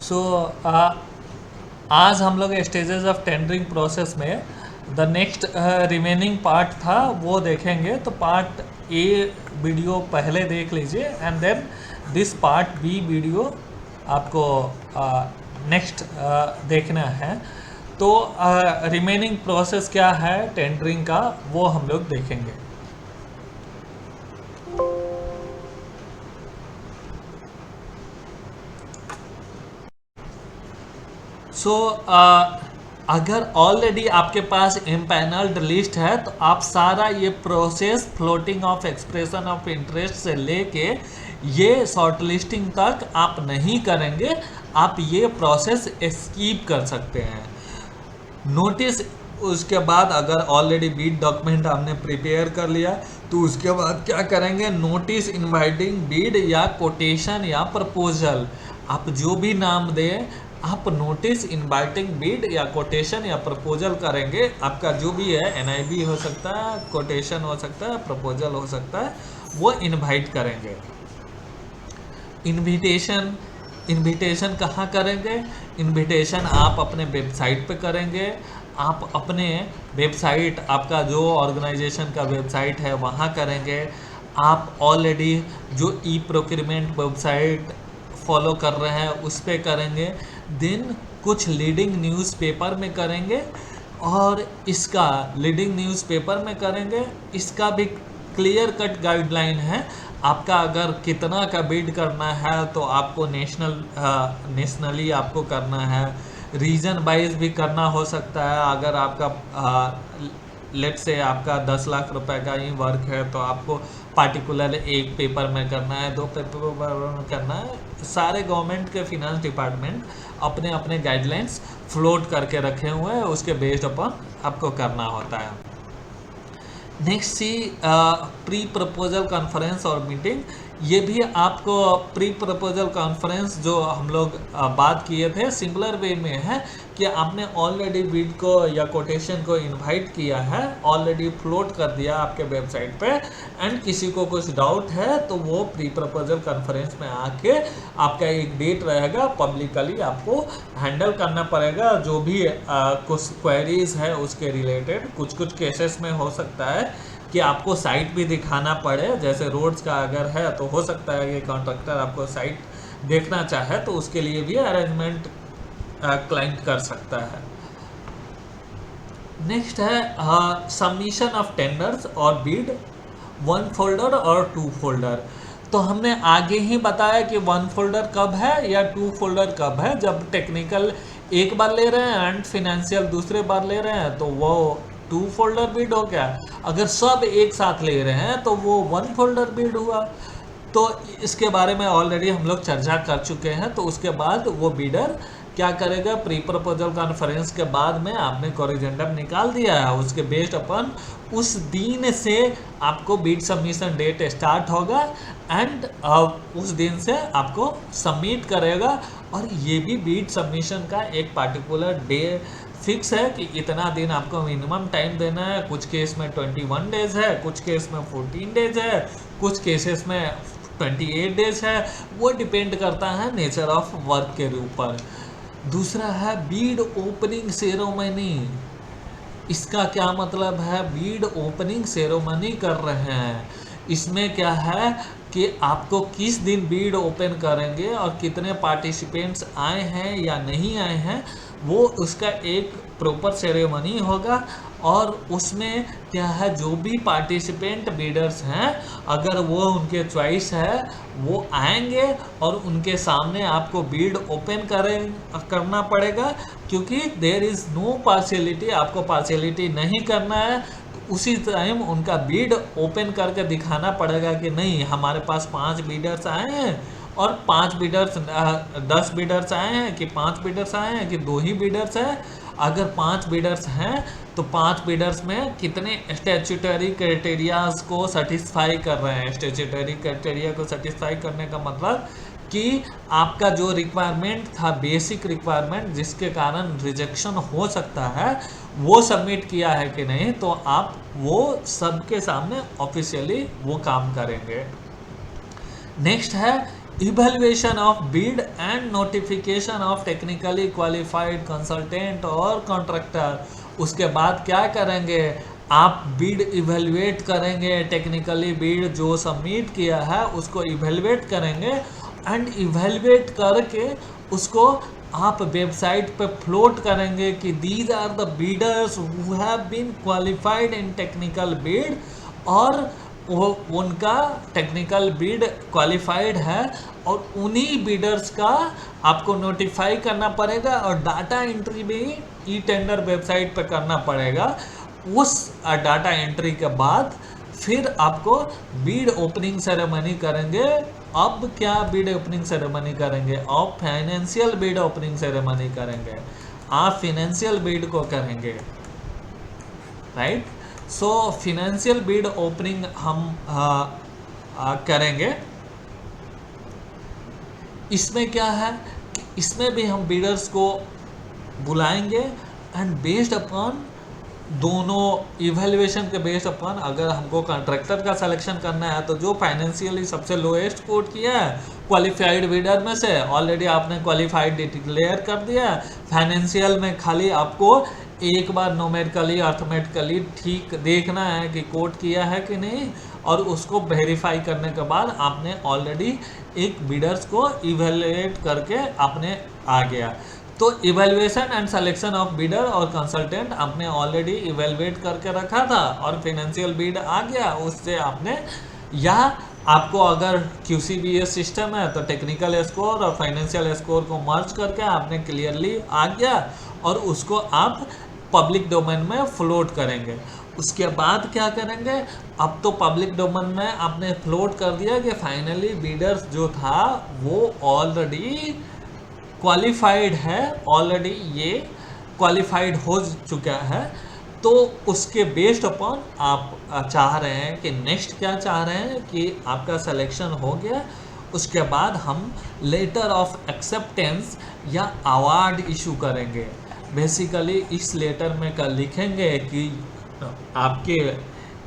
सो आज हम लोग स्टेजेस ऑफ टेंडरिंग प्रोसेस में द नेक्स्ट रिमेनिंग पार्ट था वो देखेंगे। तो पार्ट ए वीडियो पहले देख लीजिए and then this part B video आपको नेक्स्ट देखना है। तो रिमेनिंग प्रोसेस क्या है टेंडरिंग का वो हम लोग देखेंगे। सो अगर ऑलरेडी आपके पास इम्पैनल्ड लिस्ट है तो आप सारा ये process floating of expression of interest से लेके ये शॉर्ट लिस्टिंग तक आप नहीं करेंगे, आप ये प्रोसेस स्कीप कर सकते हैं। नोटिस उसके बाद अगर ऑलरेडी बीड डॉक्यूमेंट हमने प्रिपेयर कर लिया तो उसके बाद क्या करेंगे, नोटिस इनवाइटिंग बीड या कोटेशन या प्रपोजल, आप जो भी नाम दें, आप नोटिस इनवाइटिंग बीड या कोटेशन या प्रपोजल करेंगे। आपका जो भी है एनआईबी हो सकता है, कोटेशन हो सकता है, प्रपोजल हो सकता है, वो इनवाइट करेंगे। इनविटेशन, इनविटेशन कहाँ करेंगे? इनविटेशन आप अपने वेबसाइट पे करेंगे। आप अपने वेबसाइट, आपका जो ऑर्गेनाइजेशन का वेबसाइट है वहाँ करेंगे। आप ऑलरेडी जो ई प्रोक्यूरमेंट वेबसाइट फॉलो कर रहे हैं उस पर करेंगे। देन कुछ लीडिंग न्यूज़पेपर में करेंगे और इसका लीडिंग न्यूज़पेपर में करेंगे। इसका भी क्लियर कट गाइडलाइन है। आपका अगर कितना का बिड करना है तो आपको नेशनली आपको करना है, रीजन वाइज भी करना हो सकता है। अगर आपका लेट से आपका 10 लाख रुपए का ही वर्क है तो आपको पार्टिकुलर एक पेपर में करना है, 2 पेपर में करना है। सारे गवर्नमेंट के फिनेंस डिपार्टमेंट अपने अपने गाइडलाइंस फ्लोट करके रखे हुए हैं, उसके बेस्ड अपन आपको करना होता है। Next C pre proposal conference और मीटिंग। ये भी आपको प्री प्रपोजल कॉन्फ्रेंस जो हम लोग बात किए थे सिमिलर वे में है कि आपने ऑलरेडी बिड को या कोटेशन को इनवाइट किया है, ऑलरेडी फ्लोट कर दिया आपके वेबसाइट पे, एंड किसी को कुछ डाउट है तो वो प्री प्रपोजल कॉन्फ्रेंस में आके आपका एक डेट रहेगा, पब्लिकली आपको हैंडल करना पड़ेगा जो भी कुछ क्वेरीज है उसके रिलेटेड। कुछ कुछ केसेस में हो सकता है कि आपको साइट भी दिखाना पड़े, जैसे रोड्स का अगर है तो हो सकता है कि कॉन्ट्रैक्टर आपको साइट देखना चाहे तो उसके लिए भी अरेंजमेंट क्लाइंट कर सकता है। नेक्स्ट है सबमिशन ऑफ टेंडर्स और बीड, 1 फोल्डर और 2 फोल्डर। तो हमने आगे ही बताया कि 1 फोल्डर कब है या 2 फोल्डर कब है। जब टेक्निकल एक बार ले रहे हैं एंड फिनेंशियल दूसरे बार ले रहे हैं तो वो 2 फोल्डर बीड हो गया। अगर सब एक साथ ले रहे हैं तो वो 1 फोल्डर बीड हुआ। तो इसके बारे में ऑलरेडी हम लोग चर्चा कर चुके हैं। तो उसके बाद वो बीडर क्या करेगा, प्री प्रपोजल कॉन्फ्रेंस के बाद में आपने कोरिजेंडम निकाल दिया है, उसके बेस्ड अपन उस दिन से आपको बीड सबमिशन डेट स्टार्ट होगा एंड उस दिन से आपको सबमिट करेगा। और ये भी बीड सबमिशन का एक पार्टिकुलर डे फिक्स है कि इतना दिन आपको मिनिमम टाइम देना है। कुछ केस में 21 डेज है, कुछ केस में 14 डेज है, कुछ केसेस में 28 डेज है। वो डिपेंड करता है नेचर ऑफ वर्क के ऊपर। दूसरा है बीड ओपनिंग सेरेमनी। इसका क्या मतलब है? बीड ओपनिंग सेरेमनी कर रहे हैं, इसमें क्या है कि आपको किस दिन बीड ओपन करेंगे और कितने पार्टिसिपेंट्स आए हैं या नहीं आए हैं, वो उसका एक प्रॉपर सेरेमनी होगा। और उसमें क्या है, जो भी पार्टिसिपेंट बीडर्स हैं अगर वो उनके चॉइस है वो आएंगे और उनके सामने आपको बीड ओपन करना पड़ेगा, क्योंकि देयर इज़ नो पार्शियलिटी, आपको पार्शियलिटी नहीं करना है। तो उसी टाइम उनका बीड ओपन करके दिखाना पड़ेगा कि नहीं, हमारे पास 5 बीडर्स आए हैं और 5 बीडर्स 10 बीडर्स आए हैं कि 5 बीडर्स आए हैं कि 2 ही बीडर्स हैं। अगर 5 बीडर्स हैं तो 5 बीडर्स में कितने स्टैट्यूटरी क्राइटेरियाज को सेटिस्फाई कर रहे हैं। स्टैट्यूटरी क्राइटेरिया को सेटिस्फाई करने का मतलब कि आपका जो रिक्वायरमेंट था, बेसिक रिक्वायरमेंट जिसके कारण रिजेक्शन हो सकता है, वो सबमिट किया है कि नहीं, तो आप वो सबके सामने ऑफिशियली वो काम करेंगे। नेक्स्ट है evaluation of bid and notification of technically qualified consultant और कॉन्ट्रैक्टर। उसके बाद क्या करेंगे, आप बिड इवेल्युएट करेंगे, टेक्निकली बिड जो सबमिट किया है उसको इवेल्युएट करेंगे एंड इवेल्युएट करके उसको आप वेबसाइट पे फ्लोट करेंगे कि these are the bidders who have been qualified in technical bid, और वो उनका टेक्निकल बिड क्वालिफाइड है और उन्हीं बिडर्स का आपको नोटिफाई करना पड़ेगा और डाटा एंट्री भी ई टेंडर वेबसाइट पे करना पड़ेगा। उस डाटा एंट्री के बाद फिर आपको बिड ओपनिंग सेरेमनी करेंगे। अब क्या बिड ओपनिंग सेरेमनी करेंगे, अब फाइनेंशियल बिड ओपनिंग सेरेमनी करेंगे, आप फाइनेंशियल बिड को करेंगे, right. So financial bid opening हम करेंगे। इसमें क्या है कि इसमें भी हम बिडर्स को बुलाएंगे एंड बेस्ड अपॉन दोनों इवेल्युएशन के बेस्ड अपॉन, अगर हमको कॉन्ट्रैक्टर का सिलेक्शन करना है तो जो फाइनेंशियली सबसे लोएस्ट कोट किया है क्वालिफाइड बिडर में से ऑलरेडी आपने क्वालिफाइड डिक्लेयर कर दिया है। फाइनेंशियल में खाली आपको एक बार न्यूमेरिकली अर्थमेटिकली ठीक देखना है कि कोट किया है कि नहीं, और उसको वेरीफाई करने के बाद आपने ऑलरेडी एक बिडर्स को इवेल्युएट करके आपने आ गया। तो evaluation and selection of bidder और कंसल्टेंट आपने ऑलरेडी इवेल्युएट करके रखा था और फाइनेंशियल बिड आ गया, उससे आपने, या आपको अगर QCBS सिस्टम है तो टेक्निकल स्कोर और फाइनेंशियल स्कोर को मर्ज करके आपने क्लियरली आ गया और उसको आप पब्लिक डोमेन में फ्लोट करेंगे। उसके बाद क्या करेंगे, अब तो पब्लिक डोमेन में आपने फ्लोट कर दिया कि फाइनली बिडर्स जो था वो ऑलरेडी क्वालिफाइड है, ऑलरेडी ये क्वालिफाइड हो चुका है। तो उसके बेस्ड अपॉन आप चाह रहे हैं कि नेक्स्ट क्या चाह रहे हैं कि आपका सिलेक्शन हो गया, उसके बाद हम लेटर ऑफ एक्सेप्टेंस या अवार्ड इशू करेंगे। बेसिकली इस लेटर में लिखेंगे कि आपके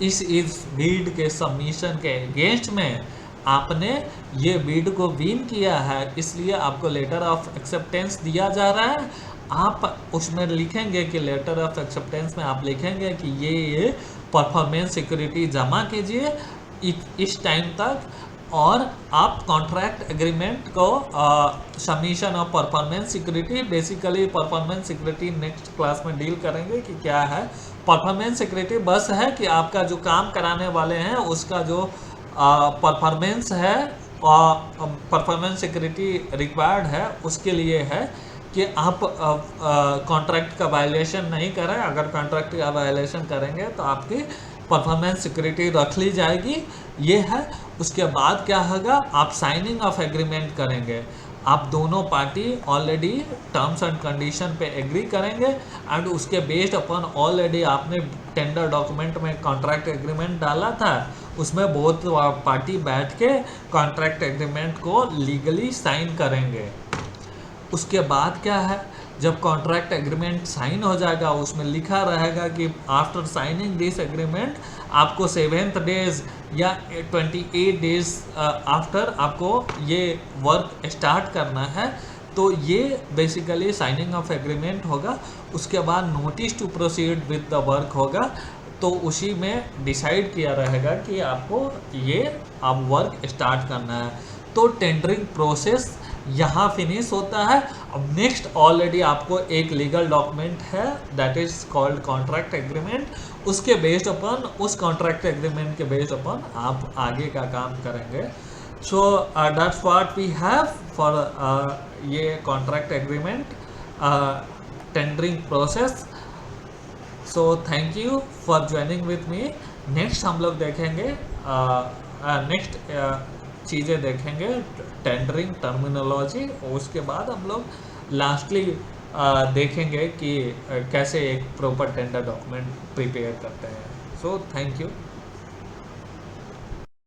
इस बिड के सबमिशन के अगेंस्ट में आपने ये बिड को विन किया है, इसलिए आपको लेटर ऑफ एक्सेप्टेंस दिया जा रहा है। आप उसमें लिखेंगे कि लेटर ऑफ एक्सेप्टेंस में आप लिखेंगे कि ये परफॉर्मेंस सिक्योरिटी जमा कीजिए इस टाइम तक, और आप कॉन्ट्रैक्ट एग्रीमेंट को submission of performance security, basically performance security next class में डील करेंगे कि क्या है। परफॉर्मेंस सिक्योरिटी बस है कि आपका जो काम कराने वाले हैं उसका जो परफॉर्मेंस है, परफॉर्मेंस सिक्योरिटी रिक्वायर्ड है, उसके लिए है कि आप कॉन्ट्रैक्ट का वायलेशन नहीं करें। अगर कॉन्ट्रैक्ट का वायलेशन करेंगे तो आपकी परफॉर्मेंस सिक्योरिटी रख ली जाएगी, ये है। उसके बाद क्या होगा, आप साइनिंग ऑफ एग्रीमेंट करेंगे। आप दोनों party already terms and condition पे एग्री करेंगे एंड उसके बेस्ड अपॉन ऑलरेडी आपने टेंडर डॉक्यूमेंट में कॉन्ट्रैक्ट एग्रीमेंट डाला था, उसमें बहुत पार्टी बैठ के कॉन्ट्रैक्ट एग्रीमेंट को लीगली साइन करेंगे। उसके बाद क्या है, जब कॉन्ट्रैक्ट एग्रीमेंट साइन हो जाएगा उसमें लिखा रहेगा कि आफ्टर साइनिंग दिस एग्रीमेंट आपको 7th डेज या 28 डेज आफ्टर आपको ये वर्क स्टार्ट करना है। तो ये बेसिकली साइनिंग ऑफ एग्रीमेंट होगा। उसके बाद notice to proceed with the work होगा, तो उसी में डिसाइड किया रहेगा कि आपको ये अब वर्क स्टार्ट करना है। तो टेंडरिंग प्रोसेस यहाँ फिनिश होता है। अब नेक्स्ट ऑलरेडी आपको एक लीगल डॉक्यूमेंट है that is called contract agreement, उसके बेस्ड अपॉन, उस कॉन्ट्रैक्ट एग्रीमेंट के बेस्ड अपॉन आप आगे का काम करेंगे। So that's what we have for ये contract agreement tendering process. So thank you for joining with me. Next हम लोग देखेंगे नेक्स्ट चीज़ें देखेंगे टेंडरिंग टर्मिनोलॉजी, और उसके बाद हम लोग लास्टली देखेंगे कि कैसे एक प्रॉपर टेंडर डॉक्यूमेंट प्रिपेयर करते हैं। सो थैंक यू।